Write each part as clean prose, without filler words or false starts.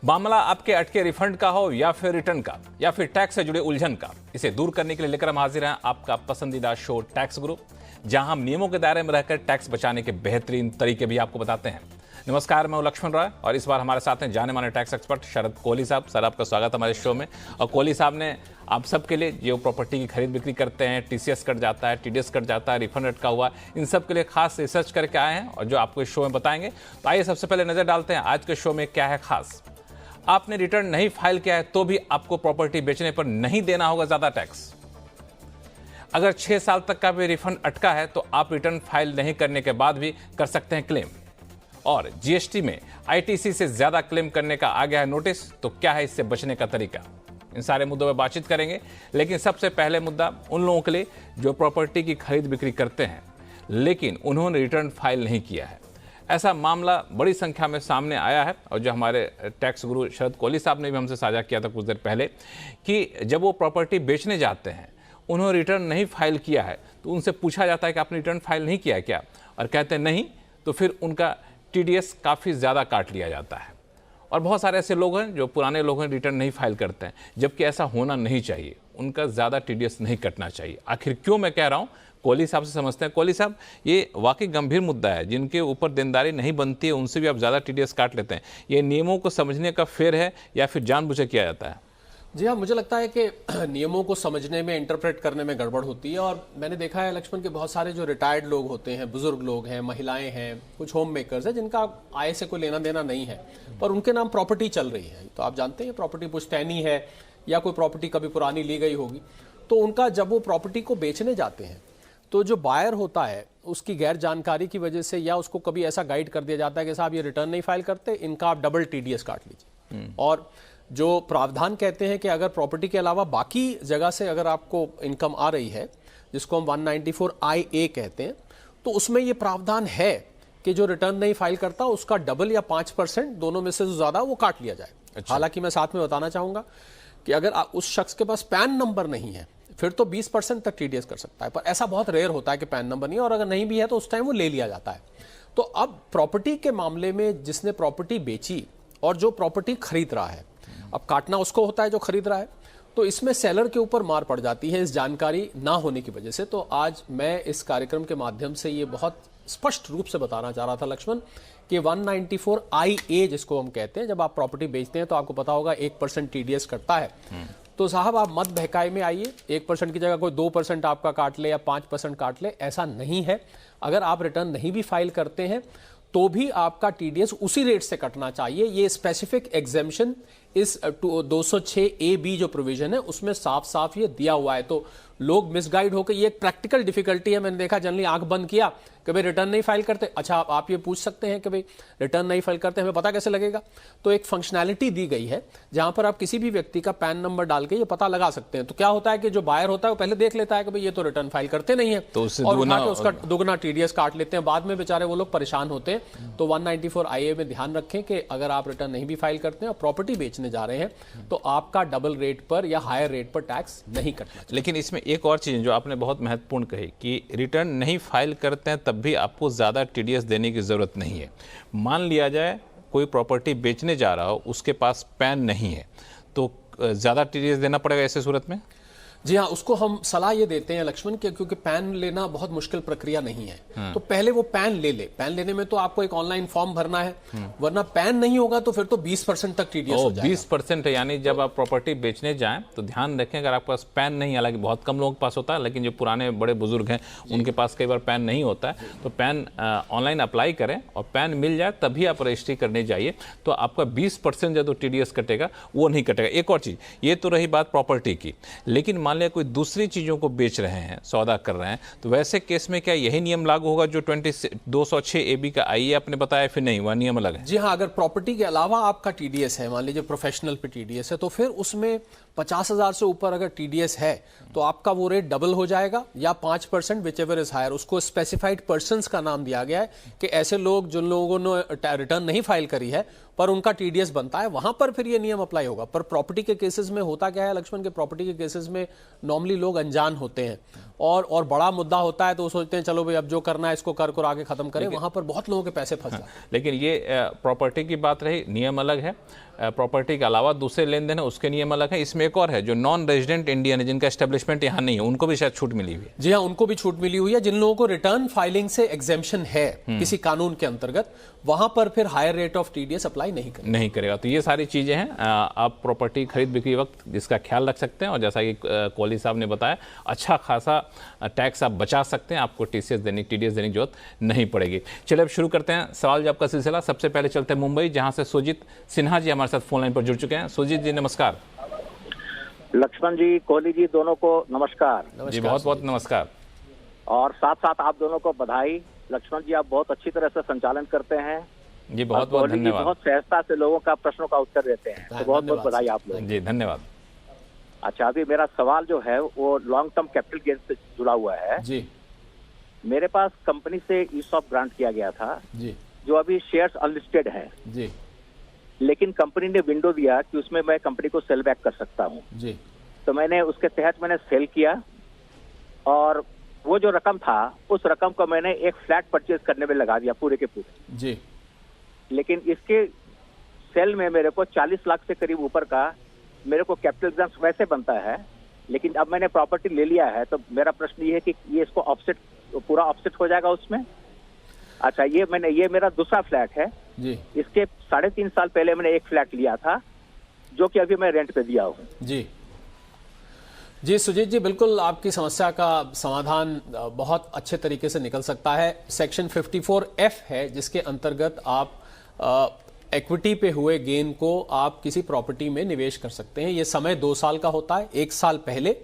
मामला आपके अटके रिफंड का हो या फिर रिटर्न का या फिर टैक्स से जुड़े उलझन का, इसे दूर करने के लिए लेकर हम हाजिर हैं आपका पसंदीदा शो टैक्स गुरु, जहां हम नियमों के दायरे में रहकर टैक्स बचाने के बेहतरीन तरीके भी आपको बताते हैं। नमस्कार, मैं हूं लक्ष्मण रॉय और इस बार हमारे साथ हैं जाने माने टैक्स एक्सपर्ट शरद कोहली साहब। सर, आपका स्वागत है हमारे शो में। और कोहली साहब ने आप सबके लिए जो प्रॉपर्टी की खरीद बिक्री करते हैं, टीसीएस कट जाता है, टीडीएस कट जाता है, रिफंड अटका हुआ, इन सब के लिए खास रिसर्च करके आए हैं और जो आपको इस शो में बताएंगे। तो आइए सबसे पहले नजर डालते हैं आज के शो में क्या है खास। आपने रिटर्न नहीं फाइल किया है तो भी आपको प्रॉपर्टी बेचने पर नहीं देना होगा ज्यादा टैक्स। अगर 6 साल तक का भी रिफंड अटका है तो आप रिटर्न फाइल नहीं करने के बाद भी कर सकते हैं क्लेम। और जीएसटी में आईटीसी से ज्यादा क्लेम करने का आ गया है नोटिस, तो क्या है इससे बचने का तरीका। इन सारे मुद्दों पर बातचीत करेंगे, लेकिन सबसे पहले मुद्दा उन लोगों के लिए जो प्रॉपर्टी की खरीद बिक्री करते हैं लेकिन उन्होंने रिटर्न फाइल नहीं किया है। ऐसा मामला बड़ी संख्या में सामने आया है और जो हमारे टैक्स गुरु शरद कोहली साहब ने भी हमसे साझा किया था कुछ देर पहले कि जब वो प्रॉपर्टी बेचने जाते हैं, उन्होंने रिटर्न नहीं फाइल किया है तो उनसे पूछा जाता है कि आपने रिटर्न फाइल नहीं किया है क्या, और कहते हैं नहीं, तो फिर उनका टीडीएस काफ़ी ज़्यादा काट लिया जाता है। और बहुत सारे ऐसे लोग हैं जो पुराने लोग हैं, रिटर्न नहीं फाइल करते हैं, जबकि ऐसा होना नहीं चाहिए, उनका ज़्यादा टीडीएस नहीं कटना चाहिए। आखिर क्यों मैं कह रहा हूँ, कोहली साहब से समझते हैं। कोहली साहब, ये वाकई गंभीर मुद्दा है। जिनके ऊपर देनदारी नहीं बनती है उनसे भी आप ज़्यादा टीडीएस काट लेते हैं। ये नियमों को समझने का फेर है या फिर जानबूझ किया जाता है? जी हाँ, मुझे लगता है कि नियमों को समझने में, इंटरप्रेट करने में गड़बड़ होती है। और मैंने देखा है लक्ष्मण के बहुत सारे जो रिटायर्ड लोग होते हैं, बुजुर्ग लोग हैं, महिलाएं हैं, कुछ होम मेकर्स हैं जिनका आय से कोई लेना देना नहीं है, पर उनके नाम प्रॉपर्टी चल रही है। तो आप जानते हैं प्रॉपर्टी पुश्तैनी है या कोई प्रॉपर्टी कभी पुरानी ली गई होगी, तो उनका जब वो प्रॉपर्टी को बेचने जाते हैं तो जो बायर होता है उसकी गैर जानकारी की वजह से या उसको कभी ऐसा गाइड कर दिया जाता है कि साहब ये रिटर्न नहीं फाइल करते, इनका आप डबल टीडीएस काट लीजिए। और जो प्रावधान कहते हैं कि अगर प्रॉपर्टी के अलावा बाकी जगह से अगर आपको इनकम आ रही है, जिसको हम 194IA कहते हैं, तो उसमें ये प्रावधान है कि जो रिटर्न नहीं फाइल करता उसका डबल या 5% दोनों में से जो ज्यादा वो काट लिया जाए। अच्छा। हालांकि मैं साथ में बताना चाहूंगा कि अगर उस शख्स के पास पैन नंबर नहीं है फिर तो 20% तक टीडीएस कर सकता है, पर ऐसा बहुत रेयर होता है कि पैन नंबर नहीं है, और अगर नहीं भी है तो उस टाइम वो ले लिया जाता है। तो अब प्रॉपर्टी के मामले में जिसने प्रॉपर्टी बेची और जो प्रॉपर्टी खरीद रहा है, अब काटना उसको होता है जो खरीद रहा है, तो इसमें सेलर के ऊपर मार पड़ जाती है इस जानकारी ना होने की वजह से। तो आज मैं इस कार्यक्रम के माध्यम से ये बहुत स्पष्ट रूप से बताना चाह रहा था लक्ष्मण कि 194IA जिसको हम कहते हैं, जब आप प्रॉपर्टी बेचते हैं तो आपको पता होगा 1% टीडीएस कटता है। तो साहब आप मत बहकाए में आइए, 1% की जगह कोई 2% आपका काट ले या 5% काट ले, ऐसा नहीं है। अगर आप रिटर्न नहीं भी फाइल करते हैं तो भी आपका टीडीएस उसी रेट से कटना चाहिए। ये स्पेसिफिक एग्जेम्पशन इस 206AB जो प्रोविजन है उसमें साफ साफ ये दिया हुआ है। तो लोग मिसगाइड होकर, ये एक प्रैक्टिकल डिफिकल्टी है, मैंने देखा जनरली आंख बंद किया कि भाई रिटर्न नहीं फाइल करते। अच्छा, आप ये पूछ सकते हैं कि भाई रिटर्न नहीं फाइल करते हमें पता कैसे लगेगा? तो एक फंक्शनैलिटी दी गई है जहां पर आप किसी भी व्यक्ति का पैन नंबर डाल के ये पता लगा सकते हैं। तो क्या होता है कि जो बायर होता है वो पहले देख लेता है कि भाई ये तो रिटर्न फाइल करते नहीं है, तो और उठा के उसका दुगना टीडीएस काट लेते हैं। बाद में बेचारे वो लोग परेशान होते हैं। तो 194IA में ध्यान रखें कि अगर आप रिटर्न नहीं भी फाइल करते हैं और प्रॉपर्टी बेचने जा रहे हैं तो आपका डबल रेट पर या हायर रेट पर टैक्स नहीं कटना। लेकिन इसमें एक और चीज जो आपने बहुत महत्वपूर्ण कही कि रिटर्न नहीं फाइल करते हैं तब भी आपको ज्यादा टीडीएस देने की जरूरत नहीं है। मान लिया जाए कोई प्रॉपर्टी बेचने जा रहा हो, उसके पास पैन नहीं है, तो ज्यादा टीडीएस देना पड़ेगा ऐसे सूरत में? जी हाँ, उसको हम सलाह ये देते हैं लक्ष्मण के, क्योंकि पैन लेना बहुत मुश्किल प्रक्रिया नहीं है। तो पहले वो पैन ले ले। पैन लेने में तो आपको एक ऑनलाइन फॉर्म भरना है, वरना पैन नहीं होगा तो फिर तो 20% तक टीडीएस हो जाएगा। 20% है, यानी जब आप प्रॉपर्टी बेचने जाएं तो ध्यान रखें अगर आपके पास पैन नहीं, हालांकि बहुत कम लोगों के पास होता है, लेकिन जो पुराने बड़े बुजुर्ग हैं उनके पास कई बार पैन नहीं होता है, तो पैन ऑनलाइन अप्लाई करें और पैन मिल जाए तभी आप रजिस्ट्री करने जाइए। तो आपका 20% जो टीडीएस कटेगा वो नहीं कटेगा। एक और चीज, ये तो रही बात प्रॉपर्टी की, लेकिन मान लिया कोई दूसरी चीजों को बेच रहे हैं, सौदा कर रहे हैं, तो वैसे केस में क्या यही नियम लागू होगा जो 206AB का आईए आपने बताया, फिर नहीं, वह नियम अलग है? जी हाँ, अगर प्रॉपर्टी के अलावा आपका टीडीएस है, मान लीजिए प्रोफेशनल पे टीडीएस है, तो फिर उसमें 50,000 से ऊपर अगर टीडीएस है तो आपका वो रेट डबल हो जाएगा या 5% विच एवर इज हायर। उसको स्पेसिफाइड पर्संस का नाम दिया गया है कि ऐसे लोग जिन लोगों ने रिटर्न नहीं फाइल करी है पर उनका टीडीएस बनता है, वहां पर फिर ये नियम अप्लाई होगा। पर प्रॉपर्टी के केसेस में होता क्या है लक्ष्मण के, प्रॉपर्टी के केसेस में नॉर्मली लोग अनजान होते हैं और बड़ा मुद्दा होता है तो वो सोचते हैं चलो भाई अब जो करना है इसको कर आगे खत्म करें, वहां पर बहुत लोगों के पैसे फंस जाते हैं। लेकिन ये प्रॉपर्टी की बात रही, नियम अलग है। प्रॉपर्टी के अलावा दूसरे लेन देन है उसके नियम अलग है। इसमें एक और है जो नॉन रेजिडेंट इंडियन है, जिनका एस्टेब्लिशमेंट यहाँ नहीं है, उनको भी शायद छूट मिली हुई है। जी हाँ, उनको भी छूट मिली हुई है। जिन लोगों को रिटर्न फाइलिंग से एग्जेम्पशन है किसी कानून के अंतर्गत, वहां पर फिर higher rate of TDS apply नहीं करेगा। तो ये सारी चीजें हैं, आप प्रॉपर्टी खरीद बिक्री वक्त जिसका ख्याल रख सकते हैं। और जैसा कि कोहली साहब ने बताया, अच्छा खासा टैक्स आप बचा सकते हैं, आपको टीडीएस देने की जरूरत नहीं पड़ेगी। चलिए अब शुरू करते हैं सवाल जवाब का सिलसिला। सबसे पहले चलते हैं मुंबई, जहां से सुजीत सिन्हा जी हमारे साथ फोन लाइन पर जुड़ चुके हैं। सुजीत जी नमस्कार। लक्ष्मण जी, कोहली जी, दोनों को नमस्कार। जी बहुत बहुत नमस्कार। और साथ साथ आप दोनों को बधाई। लक्ष्मण जी, आप बहुत अच्छी तरह से संचालन करते हैं जी, बहुत बहुत धन्यवाद। बहुत सहजता से लोगों का प्रश्नों का उत्तर देते हैं, तो बहुत बहुत बधाई आप लोग जी, धन्यवाद। अच्छा, अभी मेरा सवाल जो है वो लॉन्ग टर्म कैपिटल गेन से जुड़ा हुआ है जी। मेरे पास कंपनी से ईसॉप ग्रांट किया गया था जी जो अभी शेयर्स अनलिस्टेड है जी लेकिन कंपनी ने विंडो दिया कि उसमें मैं कंपनी को सेल बैक कर सकता हूँ। जी तो मैंने उसके तहत मैंने सेल किया और वो जो रकम था उस रकम को मैंने एक फ्लैट परचेज करने में लगा दिया पूरे के पूरे। जी। लेकिन इसके सेल में मेरे को 40 लाख से करीब ऊपर का मेरे को कैपिटल गेन्स वैसे बनता है, लेकिन अब मैंने प्रॉपर्टी ले लिया है तो मेरा प्रश्न ये है कि ये इसको ऑफसेट पूरा ऑफसेट हो जाएगा उसमें। अच्छा, ये मेरा दूसरा फ्लैट है जी। इसके 3.5 साल पहले मैंने एक फ्लैट लिया था जो कि अभी मैं रेंट पे दिया हूँ। जी जी सुजीत जी, बिल्कुल आपकी समस्या का समाधान बहुत अच्छे तरीके से निकल सकता है। सेक्शन 54F है जिसके अंतर्गत आप इक्विटी पे हुए गेन को आप किसी प्रॉपर्टी में निवेश कर सकते हैं। ये समय 2 साल का होता है, 1 साल पहले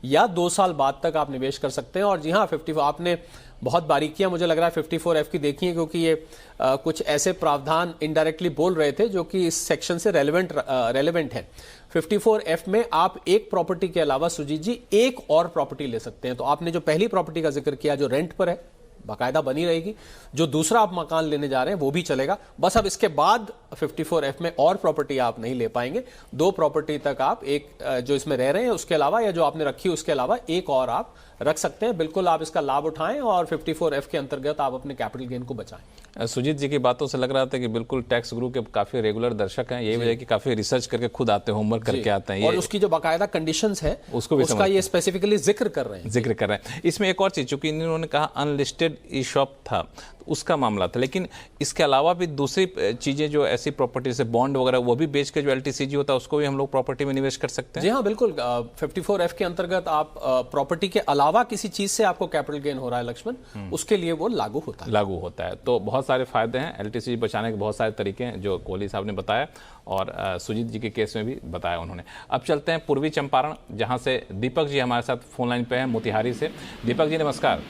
या 2 साल बाद तक आप निवेश कर सकते हैं। और जी हाँ, 54 आपने बहुत बारीकियां मुझे लग रहा है 54F की देखी है, क्योंकि ये कुछ ऐसे प्रावधान इनडायरेक्टली बोल रहे थे जो कि इस सेक्शन से रेलेवेंट है। 54F में आप एक प्रॉपर्टी के अलावा सुजीत जी एक और प्रॉपर्टी ले सकते हैं। तो आपने जो पहली प्रॉपर्टी का जिक्र किया जो रेंट पर है, बाकायदा बनी रहेगी। जो दूसरा आप मकान लेने जा रहे हैं वो भी चलेगा। बस अब इसके बाद 54F में और प्रॉपर्टी आप नहीं ले पाएंगे। 2 प्रॉपर्टी तक आप, एक जो इसमें रह रहे हैं उसके अलावा या जो आपने रखी उसके अलावा एक और आप रख सकते हैं। बिल्कुल आप इसका लाभ उठाएं और 54F के अंतर्गत आप अपने कैपिटल गेन को बचाएं। सुजीत जी की बातों से लग रहा था कि बिल्कुल टैक्स गुरु के काफी रेगुलर दर्शक हैं। यही वजह कि काफी रिसर्च करके खुद आते हैं, होमवर्क करके आते हैं। और उसकी जो बाकायदा कंडीशंस है उसका ये स्पेसिफिकली जिक्र कर रहे हैं। इसमें एक और चीज, चूंकि इन्होंने कहा अनलिस्टेड ईशॉप था तो उसका मामला था, लेकिन इसके अलावा भी दूसरी चीजें जो ऐसी प्रॉपर्टी से बॉन्ड वगैरह वो भी बेच के जो LTCG होता है उसको भी हम लोग प्रॉपर्टी में निवेश कर सकते हैं। जी हाँ, बिल्कुल। 54F के अंतर्गत आप प्रॉपर्टी के अलावा किसी चीज से आपको कैपिटल गेन हो रहा है लक्ष्मण, उसके लिए वो लागू होता है। तो बहुत सारे फायदे हैं, LTCG बचाने के बहुत सारे तरीके हैं जो कोहली साहब ने बताया और सुजीत जी के केस में भी बताया उन्होंने। अब चलते हैं पूर्वी चंपारण, जहां से दीपक जी हमारे साथ फोन लाइन पे हैं मोतिहारी से। दीपक जी नमस्कार।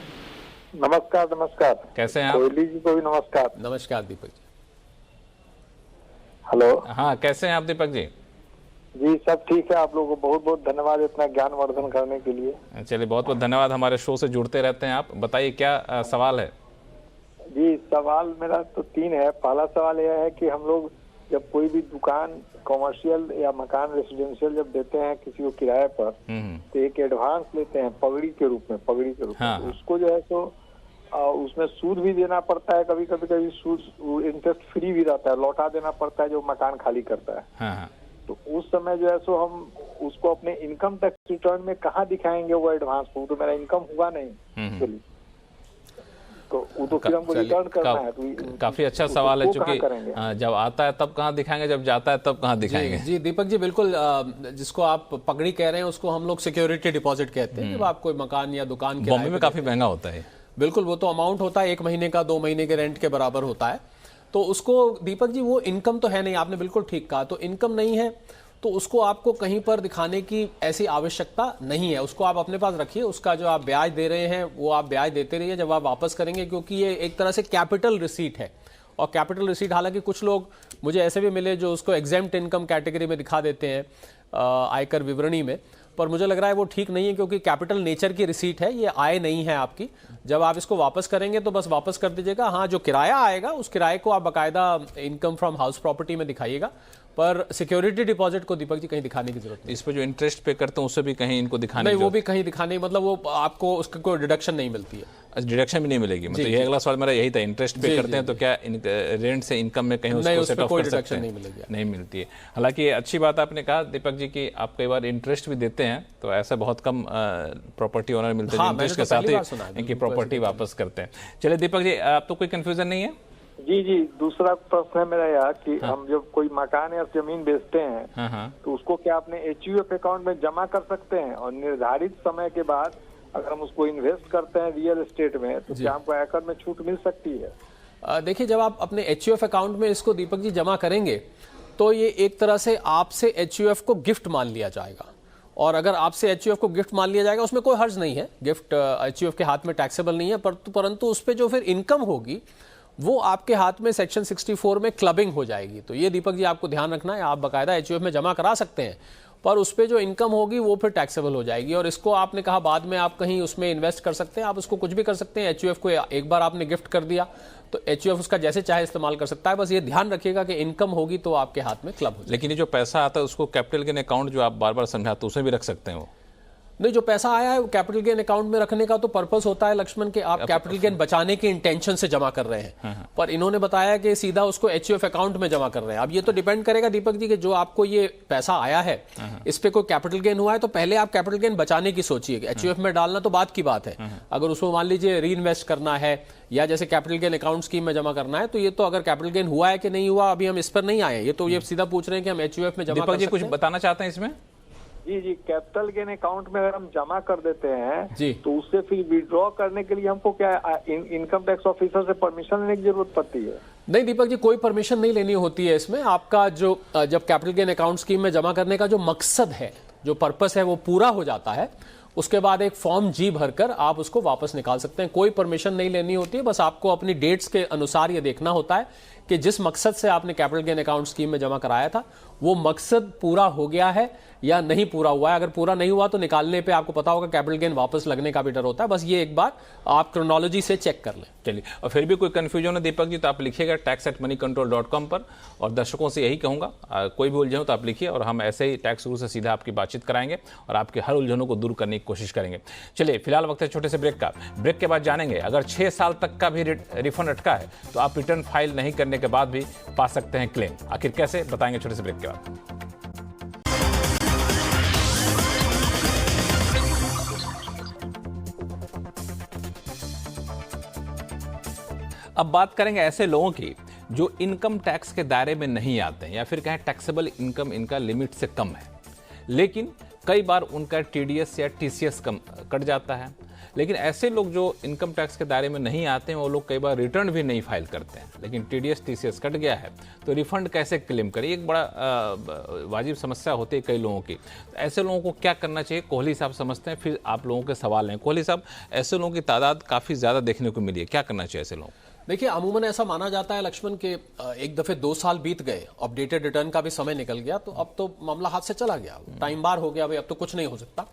नमस्कार। कैसे हैं आप? कोहली जी को भी नमस्कार। नमस्कार दीपक जी। हेलो। हाँ, कैसे हैं आप दीपक जी? जी सब ठीक है। आप लोगों को बहुत बहुत धन्यवाद इतना ज्ञानवर्धन करने के लिए। चलिए, बहुत बहुत धन्यवाद। हमारे शो से जुड़ते रहते हैं आप। बताइए क्या सवाल है? जी, सवाल मेरा तो 3 है। पहला सवाल यह है कि हम लोग जब कोई भी दुकान कॉमर्शियल या मकान रेसिडेंशियल जब देते हैं किसी को किराए पर, तो एक एडवांस लेते हैं पगड़ी के रूप में। हाँ। उसको जो है सो उसमें सूद भी देना पड़ता है, कभी सूद इंटरेस्ट फ्री भी रहता है, लौटा देना पड़ता है जो मकान खाली करता है। हाँ। तो उस समय जो है सो हम उसको अपने इनकम टैक्स रिटर्न में कहाँ दिखाएंगे वो एडवांस को? तो मेरा इनकम हुआ नहीं, तो वो तो फिर हमको रिटर्न करना है। तो काफी अच्छा सवाल है, चूंकि जब आता है तब कहाँ दिखाएंगे, जब जाता है तब कहाँ दिखाएंगे? जी दीपक जी, बिल्कुल। जिसको आप पगड़ी कह रहे हैं उसको हम लोग सिक्योरिटी डिपॉजिट कहते हैं। जब आप कोई मकान या दुकान के बॉम्बे में काफी महंगा होता है। बिल्कुल, वो तो अमाउंट होता है 1 महीने का, 2 महीने के रेंट के बराबर होता है। तो उसको दीपक जी वो इनकम तो है नहीं, आपने बिल्कुल ठीक कहा। तो इनकम नहीं है तो उसको आपको कहीं पर दिखाने की ऐसी आवश्यकता नहीं है। उसको आप अपने पास रखिए। उसका जो आप ब्याज दे रहे हैं वो आप ब्याज देते रहिए जब आप वापस करेंगे, क्योंकि ये एक तरह से कैपिटल रिसीट है। और कैपिटल रिसीट, हालांकि कुछ लोग मुझे ऐसे भी मिले जो उसको एग्जेम्प्ट इनकम कैटेगरी में दिखा देते हैं आयकर विवरणी में, पर मुझे लग रहा है वो ठीक नहीं है, क्योंकि कैपिटल नेचर की रिसीट है, ये आय नहीं है आपकी। जब आप इसको वापस करेंगे तो बस वापस कर दीजिएगा। हाँ, जो किराया आएगा उस किराए को आप बाकायदा इनकम फ्रॉम हाउस प्रॉपर्टी में दिखाइएगा, पर सिक्योरिटी डिपॉजिट को दीपक जी कहीं दिखाने की जरूरत नहीं। इस पे जो इंटरेस्ट पे करते हैं उससे भी कहीं इनको दिखाने नहीं, वो भी कहीं दिखाने, मतलब वो आपको उसका कोई डिडक्शन नहीं मिलती है, डिडक्शन भी नहीं मिलेगी। मतलब ये अगला सवाल मेरा यही था, इंटरेस्ट पे करते हैं तो क्या रेंट से इनकम में कहीं उसको सेट ऑफ कर सकते हैं? नहीं मिलेगी, नहीं मिलती है। हालांकि अच्छी बात आपने कहा दीपक जी कि आप कई बार इंटरेस्ट भी देते हैं, तो ऐसा बहुत कम प्रॉपर्टी ओनर मिलते हैं इंटरेस्ट के साथ ही इनकी प्रॉपर्टी वापस करते हैं। चलिए दीपक जी, आप तो कोई कंफ्यूजन नहीं है? जी जी, दूसरा प्रश्न है मेरा यह कि हम जब कोई मकान या जमीन बेचते हैं तो उसको क्या अपने एचयूएफ अकाउंट में जमा कर सकते हैं, और निर्धारित समय के बाद अगर हम उसको इन्वेस्ट करते हैं रियल एस्टेट में तो क्या हमको आयकर में छूट मिल सकती है? देखिए, जब आप अपने एचयूएफ अकाउंट में इसको दीपक जी जमा करेंगे तो ये एक तरह से आपसे एचयूएफ को गिफ्ट मान लिया जाएगा, और अगर आपसे एचयूएफ को गिफ्ट मान लिया जाएगा उसमें कोई हर्ज नहीं है, गिफ्ट एचयूएफ के हाथ में टैक्सेबल नहीं है, परंतु उस पर जो फिर इनकम होगी वो आपके हाथ में सेक्शन 64 में क्लबिंग हो जाएगी। तो ये दीपक जी आपको ध्यान रखना है, आप बाकायदा एचयूएफ में जमा करा सकते हैं, पर उस पर जो इनकम होगी वो फिर टैक्सेबल हो जाएगी। और इसको आपने कहा बाद में आप कहीं उसमें इन्वेस्ट कर सकते हैं, आप उसको कुछ भी कर सकते हैं। एचयूएफ को एक बार आपने गिफ्ट कर दिया तो एचयूएफ उसका जैसे चाहे इस्तेमाल कर सकता है, बस ये ध्यान रखिएगा कि इनकम होगी तो आपके हाथ में क्लब हो जाएगी। लेकिन ये जो पैसा आता है उसको कैपिटल गेन अकाउंट जो आप बार बार समझाते हैं उसमें भी रख सकते हैं? वो नहीं, जो पैसा आया है वो कैपिटल गेन अकाउंट में रखने का तो पर्पस होता है लक्ष्मण के आप कैपिटल गेन बचाने के इंटेंशन से जमा कर रहे हैं, पर इन्होंने बताया कि सीधा उसको एचयूएफ अकाउंट में जमा कर रहे हैं। अब ये तो डिपेंड करेगा दीपक जी कि जो आपको ये पैसा आया है इस पे कोई कैपिटल गेन हुआ है तो पहले आप कैपिटल गेन बचाने की सोचिए। एचयूएफ में डालना तो बात की बात है, अगर उसमें मान लीजिए री इन्वेस्ट करना है या जैसे कैपिटल गेन अकाउंट स्कीम में जमा करना है तो ये तो अगर कैपिटल गेन हुआ है कि नहीं हुआ अभी हम इस पर नहीं आए, ये तो ये सीधा पूछ रहे हैं कि हम एचयूएफ में जमा कर सकते हैं। दीपक जी कुछ बताना चाहते हैं इसमें? जी जी, कैपिटल गेन अकाउंट में अगर हम जमा कर देते हैं जी तो उससे फिर विड्रॉ करने के लिए हमको क्या इनकम टैक्स ऑफिसर से परमिशन लेने की जरूरत पड़ती है? नहीं दीपक जी, कोई परमिशन नहीं लेनी होती है इसमें। आपका जो जब कैपिटल गेन अकाउंट स्कीम में जमा करने का जो मकसद है, जो पर्पस है वो पूरा हो जाता है, उसके बाद एक फॉर्म जी भरकर आप उसको वापस निकाल सकते हैं। कोई परमिशन नहीं लेनी होती है, बस आपको अपनी डेट्स के अनुसार ये देखना होता है कि जिस मकसद से आपने कैपिटल गेन अकाउंट स्कीम में जमा कराया था वो मकसद पूरा हो गया है या नहीं पूरा हुआ है। अगर पूरा नहीं हुआ तो निकालने पे आपको पता होगा कैपिटल गेन वापस लगने का भी डर होता है। बस ये एक बार आप क्रोनोलॉजी से चेक कर लें। चलिए, और फिर भी कोई कंफ्यूजन है दीपक जी तो आप लिखिएगा tax@moneycontrol.com पर, और दर्शकों से यही कहूंगा कोई भी उलझन हो तो आप लिखिए और हम ऐसे ही टैक्स गुरु से सीधा आपकी बातचीत कराएंगे और आपके हर उलझनों को दूर करने की कोशिश करेंगे। चलिए, फिलहाल वक्त है छोटे से ब्रेक का। ब्रेक के बाद जानेंगे अगर 6 साल तक का भी रिफंड अटका है तो आप रिटर्न फाइल नहीं करने के बाद भी पा सकते हैं क्लेम। आखिर कैसे, बताएंगे छोटे से ब्रेक के बाद। अब बात करेंगे ऐसे लोगों की जो इनकम टैक्स के दायरे में नहीं आते हैं या फिर कहें टैक्सेबल इनकम इनका लिमिट से कम है, लेकिन कई बार उनका टीडीएस या टीसीएस कम कट जाता है। लेकिन ऐसे लोग जो इनकम टैक्स के दायरे में नहीं आते हैं वो लोग कई बार रिटर्न भी नहीं फाइल करते हैं, लेकिन टीडीएस टीसीएस कट गया है तो रिफंड कैसे क्लेम करें, एक बड़ा वाजिब समस्या होती है कई लोगों की। ऐसे लोगों को क्या करना चाहिए, कोहली साहब समझते हैं, फिर आप लोगों के सवाल हैं। कोहली साहब, ऐसे लोगों की तादाद काफ़ी ज़्यादा देखने को मिली है, क्या करना चाहिए ऐसे लोगों को? देखिए, अमूमन ऐसा माना जाता है लक्ष्मण के एक दफे 2 साल बीत गए, अपडेटेड रिटर्न का भी समय निकल गया तो अब तो मामला हाथ से चला गया, टाइम बार हो गया भाई, अब तो कुछ नहीं हो सकता।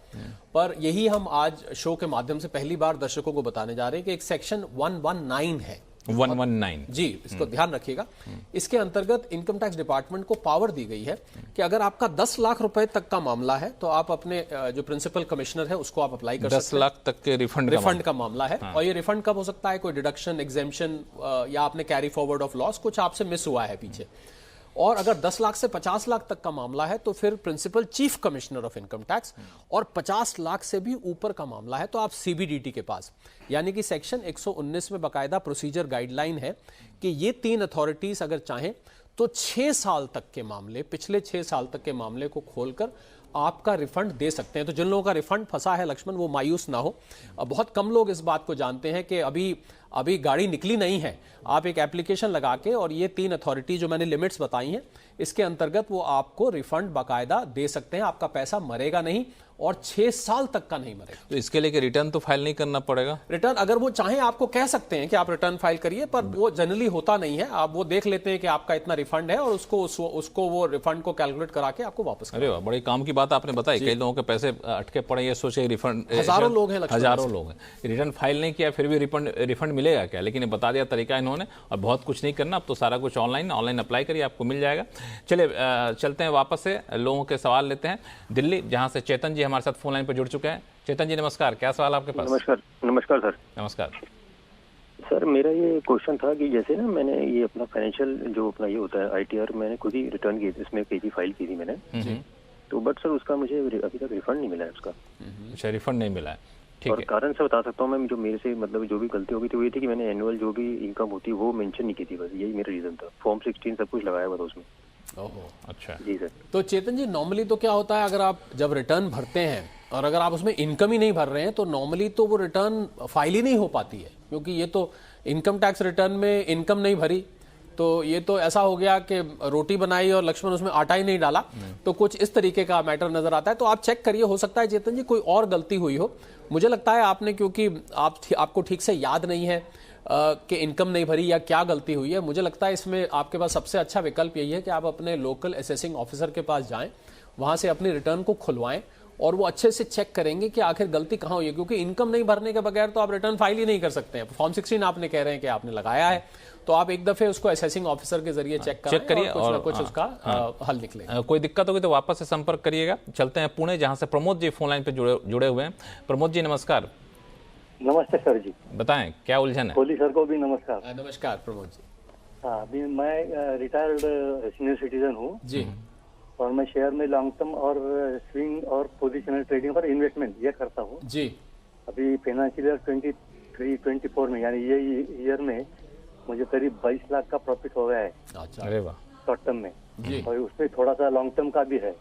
पर यही हम आज शो के माध्यम से पहली बार दर्शकों को बताने जा रहे हैं कि एक सेक्शन 119 है 119 जी, इसको ध्यान रखिएगा। इसके अंतर्गत इनकम टैक्स डिपार्टमेंट को पावर दी गई है कि अगर आपका 10 लाख रुपए तक का मामला है तो आप अपने जो प्रिंसिपल कमिश्नर है उसको आप अप्लाई कर सकते हैं। 10 लाख तक के रिफंड का मामला है। और ये रिफंड कब हो सकता है, कोई डिडक्शन, एग्जेम्पशन या आपने कैरी फॉरवर्ड ऑफ लॉस कुछ आपसे मिस हुआ है पीछे। और अगर 10 लाख से 50 लाख तक का मामला है तो फिर principal chief commissioner of income tax, और 50 लाख से भी ऊपर का मामला है तो आप सीबीडीटी के पास, यानी कि सेक्शन 119 में बाकायदा प्रोसीजर गाइडलाइन है कि ये 3 अथॉरिटीज अगर चाहें तो 6 साल तक के मामले, पिछले 6 साल तक के मामले को खोलकर आपका रिफंड दे सकते हैं। तो जिन लोगों का रिफंड फंसा है लक्ष्मण, वो मायूस ना हो। बहुत कम लोग इस बात को जानते हैं कि अभी गाड़ी निकली नहीं है, आप एक एप्लीकेशन लगा के और ये 3 अथॉरिटी जो मैंने लिमिट्स बताई हैं इसके अंतर्गत वो आपको रिफंड बाकायदा दे सकते हैं, आपका पैसा मरेगा नहीं और 6 साल तक का नहीं मरेगा। तो इसके लिए रिटर्न तो फाइल नहीं करना पड़ेगा? रिटर्न अगर वो चाहें आपको कह सकते हैं कि आप रिटर्न फाइल करिए, पर वो जनरली होता नहीं है। आप वो देख लेते हैं कि आपका इतना रिफंड है और उसको वो रिफंड को कैलकुलेट करा के आपको वापस अरे वाह, बड़ी काम की बात आपने बताई। कई लोगों के पैसे अटके पड़े, ये सोचे रिफंड, हजारों लोग हैं, हजारों लोग हैं, रिटर्न फाइल नहीं किया फिर भी रिफंड मिलेगा क्या? लेकिन ये बता दिया तरीका इन्होंने, और बहुत कुछ नहीं करना, अब तो सारा कुछ ऑनलाइन अप्लाई करिए, आपको मिल जाएगा। चलिए चलते हैं वापस से, लोगों के सवाल लेते हैं दिल्ली, जहां से चेतन जी हमारे साथ फोन लाइन पर जुड़ चुके हैं। चेतन जी नमस्कार, क्या सवाल आपके पास? नमस्कार सर। नमस्कार सर, मेरा ये क्वेश्चन था कि जैसे ना मैंने ये अपना फाइनेंशियल जो अपना ये होता है ITR मैंने खुद ही रिटर्न की, इसमें की फाइल की थी मैंने, तो बट सर उसका मुझे अभी तक रिफंड नहीं मिला है उसका। अच्छा, रिफंड नहीं मिला है, ठीक और है। कारण से बता सकता हूँ मैं, जो मेरे से मतलब जो भी गलती हो गई थी वो ये थी कि मैंने एनुअल जो भी इनकम होती है वो मेंशन नहीं की थी, बस यही मेरा रीजन था। फॉर्म 16 सब कुछ लगाया हुआ था उसमें। ओहो, अच्छा जी सर। तो चेतन जी नॉर्मली तो क्या होता है, अगर आप जब रिटर्न भरते हैं और अगर आप उसमें इनकम ही नहीं भर रहे हैं तो नॉर्मली तो वो रिटर्न फाइल ही नहीं हो पाती है, क्योंकि ये तो इनकम टैक्स रिटर्न में इनकम नहीं भरी तो ये तो ऐसा हो गया कि रोटी बनाई और लक्ष्मण उसमें आटा ही नहीं डाला, तो कुछ इस तरीके का मैटर नजर आता है। तो आप चेक करिए, हो सकता है चेतन जी कोई और गलती हुई हो। मुझे लगता है आपने, क्योंकि आपको ठीक से याद नहीं है कि इनकम नहीं भरी या क्या गलती हुई है, मुझे लगता है इसमें आपके पास सबसे अच्छा विकल्प यही है कि आप अपने लोकल असेसिंग ऑफिसर के पास जाएं, वहां से अपनी रिटर्न को खुलवाएं और वो अच्छे से चेक करेंगे कि आखिर गलती कहाँ हुई है, क्योंकि इनकम नहीं भरने के बगैर तो आप रिटर्न फाइल ही नहीं कर सकते हैं। फॉर्म 16 आपने कह रहे हैं कि आपने लगाया है, तो आप एक दफे उसको असेसिंग ऑफिसर के जरिए चेक करिए और कुछ उसका हल निकले। कोई दिक्कत होगी तो वापस से संपर्क करिएगा। चलते हैं पुणे, जहां से प्रमोद जी फोन लाइन पे जुड़े हुए हैं। प्रमोद जी नमस्कार। नमस्ते सर जी। बताएं क्या उलझन है? कोहली सर को भी नमस्कार। नमस्कार प्रमोद जी। हाँ, अभी मैं रिटायर्ड सीनियर सिटीजन हूँ जी, और मैं शेयर में लॉन्ग टर्म और स्विंग और पोजिशनल ट्रेडिंग पर इन्वेस्टमेंट ये करता हूँ जी। अभी फाइनेंशियल ईयर 23-24 में, यानी ये ईयर में मुझे करीब 22 लाख का प्रॉफिट हो गया है अच्छा, अरे वाह, शॉर्ट टर्म में जी और उसमें थोड़ा सा लॉन्ग टर्म का भी है।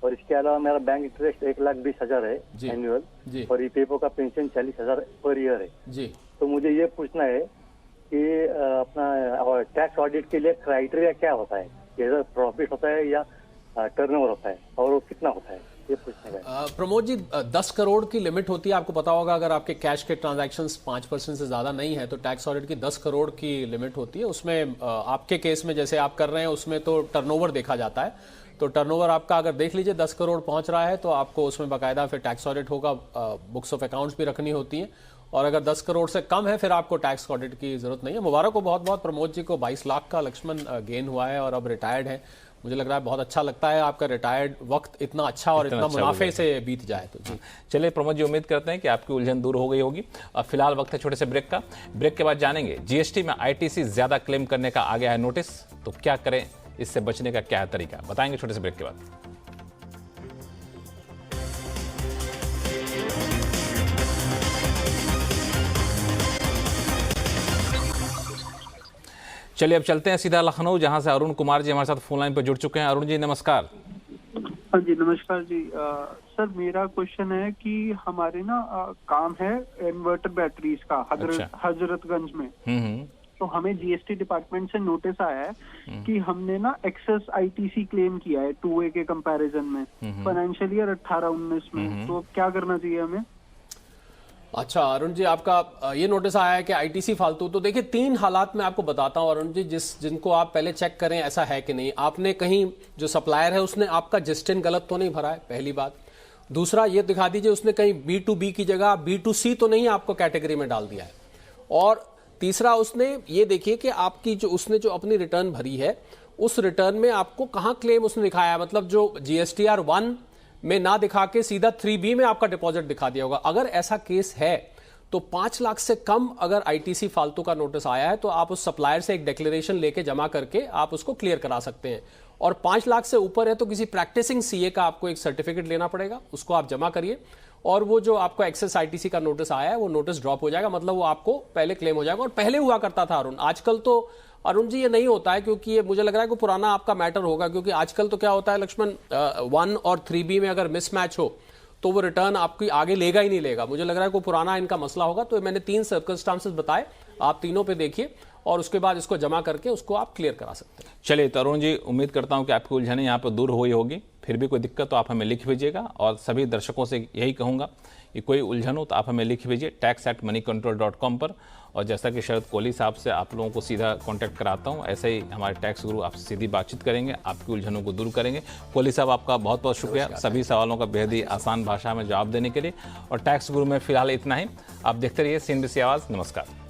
और इसके अलावा मेरा बैंक इंटरेस्ट 1,20,000 है जी। एनुअल, जी और ईपीएफओ का पेंशन 40,000 पर ईयर है। जी। तो मुझे ये पूछना है कि अपना टैक्स ऑडिट के लिए क्राइटेरिया क्या होता है, इधर प्रॉफिट होता है या टर्नओवर होता है, और वो कितना होता है, ये पूछने का। प्रमोद जी 10 करोड़ की लिमिट होती है, आपको पता होगा। अगर आपके कैश के ट्रांजैक्शंस 5% से ज्यादा नहीं है तो टैक्स ऑडिट की 10 करोड़ की लिमिट होती है। उसमें आपके केस में जैसे आप कर रहे हैं उसमें तो टर्नओवर देखा जाता है, तो टर्नओवर आपका अगर देख लीजिए 10 करोड़ पहुंच रहा है तो आपको उसमें बाकायदा फिर टैक्स ऑडिट होगा, बुक्स ऑफ अकाउंट्स भी रखनी होती हैं, और अगर 10 करोड़ से कम है फिर आपको टैक्स ऑडिट की जरूरत नहीं है। मुबारक हो बहुत बहुत प्रमोद जी को, 22 लाख का लक्ष्मण गेन हुआ है और अब रिटायर्ड है। मुझे लग रहा है बहुत अच्छा लगता है आपका रिटायर्ड वक्त इतना अच्छा और इतना मुनाफे से बीत जाए तो जी। चलिए प्रमोद जी, उम्मीद करते हैं कि आपकी उलझन दूर हो गई होगी। अब फिलहाल वक्त है छोटे से ब्रेक का। ब्रेक के बाद जानेंगे जीएसटी में आईटीसी ज्यादा क्लेम करने का आ गया है नोटिस, तो क्या करें, इससे बचने का क्या है तरीका, बताएंगे छोटे से ब्रेक के बाद। चलिए अब चलते हैं सीधा लखनऊ, जहां से अरुण कुमार जी हमारे साथ फोन लाइन पर जुड़ चुके हैं। अरुण जी नमस्कार। हाँ जी नमस्कार जी। सर मेरा क्वेश्चन है कि हमारे ना काम है इन्वर्टर बैटरीज का हजरतगंज में। तो हमें जीएसटी डिपार्टमेंट से नोटिस आया है कि हमने ना एक्सेस आईटीसी क्लेम किया है 2A के कंपैरिजन में फाइनेंशियल ईयर 18-19 में। तो क्या करना चाहिए हमें? अच्छा अरुण जी, आपका ये नोटिस आया है कि आईटीसी फालतू। तो देखिए 3 हालात में आपको बताता हूं अरुण जी, जिनको आप पहले चेक करें ऐसा है कि नहीं। आपने कहीं जो सप्लायर है उसने आपका जिस्टिन गलत तो नहीं भरा है, पहली बात। दूसरा ये दिखा दीजिए उसने कहीं B2B की जगह B2C तो नहीं आपको कैटेगरी में डाल दिया है। और तीसरा उसने ये देखिए कि आपकी जो उसने जो अपनी रिटर्न भरी है उस रिटर्न में आपको कहां क्लेम उसने दिखाया है, मतलब जो GSTR 1 में ना दिखा के सीधा 3B में आपका डिपॉजिट दिखा दिया होगा। अगर ऐसा केस है तो 5 लाख से कम अगर आईटीसी फालतू का नोटिस आया है तो आप उस सप्लायर से एक डिक्लेरेशन लेके जमा करके आप उसको क्लियर करा सकते हैं। और 5 लाख से ऊपर है तो किसी प्रैक्टिसिंग सीए का आपको एक सर्टिफिकेट लेना पड़ेगा, उसको आप जमा करिए और वो जो आपको एक्सेस आईटीसी का नोटिस आया है वो नोटिस ड्रॉप हो जाएगा, मतलब वो आपको पहले क्लेम हो जाएगा। और पहले हुआ करता था अरुण, आजकल तो अरुण जी ये नहीं होता है, क्योंकि ये मुझे लग रहा है कि पुराना आपका मैटर होगा। क्योंकि आजकल तो क्या होता है लक्ष्मण, 1 और 3B में अगर मिसमैच हो तो वो रिटर्न आपकी आगे लेगा ही नहीं लेगा। मुझे लग रहा है कोई पुराना इनका मसला होगा। तो मैंने 3 सर्कमस्टांसेस बताए, आप तीनों पे देखिए और उसके बाद इसको जमा करके उसको आप क्लियर करा सकते हैं। चलिए तरुण जी, उम्मीद करता हूं कि आपकी उलझनें यहाँ पर दूर हुई होगी। फिर भी कोई दिक्कत तो आप हमें लिख भेजिएगा, और सभी दर्शकों से यही कहूँगा कि कोई उलझन हो तो आप हमें लिख भेजिए tax@moneycontrol.com पर। और जैसा कि शरद कोहली साहब से आप लोगों को सीधा कांटेक्ट कराता हूं, ऐसे ही हमारे टैक्स गुरु आपसे सीधी बातचीत करेंगे, आपकी उलझनों को दूर करेंगे। कोहली साहब, आपका बहुत बहुत शुक्रिया सभी सवालों का बेहद ही आसान भाषा में जवाब देने के लिए। और टैक्स गुरु में फिलहाल इतना ही। आप देखते रहिए CNBC आवाज़। नमस्कार।